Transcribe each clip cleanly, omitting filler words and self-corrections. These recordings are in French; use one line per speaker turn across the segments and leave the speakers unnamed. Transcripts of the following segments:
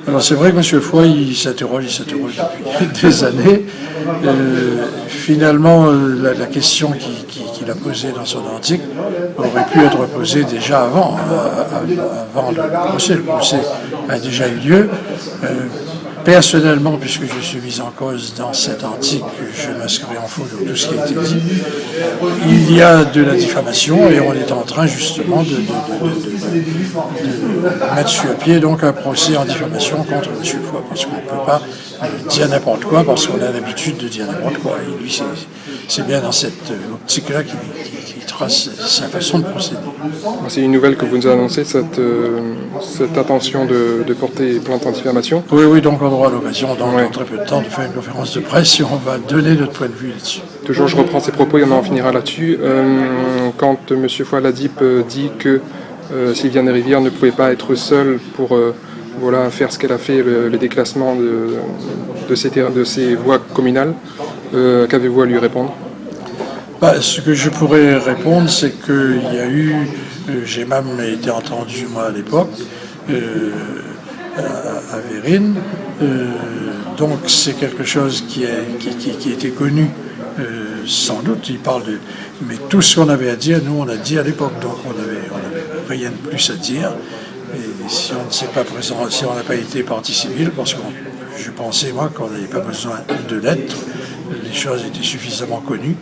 Alors c'est vrai que M. Foy, il s'interroge depuis des années. Finalement, la question qu'il a posée dans son article aurait pu être posée déjà avant le procès. Le procès a déjà eu lieu. Personnellement, puisque je suis mis en cause dans cet article, je m'inscris en faux de tout ce qui a été dit. Il y a de la diffamation et on est en train justement de mettre sur pied donc un procès en diffamation contre M. Foy, parce qu'on ne peut pas dire n'importe quoi parce qu'on a l'habitude de dire n'importe quoi. Et lui, c'est bien dans cette optique-là qu'il trace sa façon de procéder.
C'est une nouvelle que vous nous annoncez, cette intention de porter plainte en diffamation.
Oui, donc on aura l'occasion dans très peu de temps de faire une conférence de presse et on va donner notre point de vue là-dessus.
Toujours, je reprends ses propos et on en finira là-dessus. Quand M. Foy Ladip dit que Sylviane Rivière ne pouvait pas être seule pour faire ce qu'elle a fait, le déclassement de ces voies communales, qu'avez-vous à lui répondre?
Ce que je pourrais répondre, c'est qu'il y a eu, j'ai même été entendu moi à l'époque, à Vérines, donc c'est quelque chose qui était connu, sans doute. Il parle mais tout ce qu'on avait à dire, nous on a dit à l'époque, donc on avait rien de plus à dire. Et si on ne s'est pas présent, si on n'a pas été partie civile, parce que je pensais moi qu'on n'avait pas besoin de lettres, les choses étaient suffisamment connues.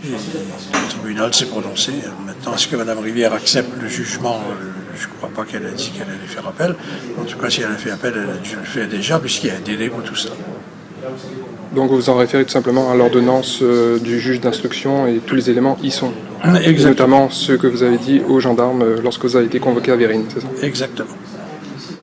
Et le tribunal s'est prononcé. Maintenant, est-ce que Mme Rivière accepte le jugement? Je ne crois pas qu'elle a dit qu'elle allait faire appel. En tout cas, si elle a fait appel, elle a dû le faire déjà, puisqu'il y a un délai pour tout cela.
Donc vous en référez tout simplement à l'ordonnance du juge d'instruction et tous les éléments y sont.
Exactement.
Notamment ceux que vous avez dit aux gendarmes lorsque vous avez été convoqué à Vérines, c'est ça?
Exactement.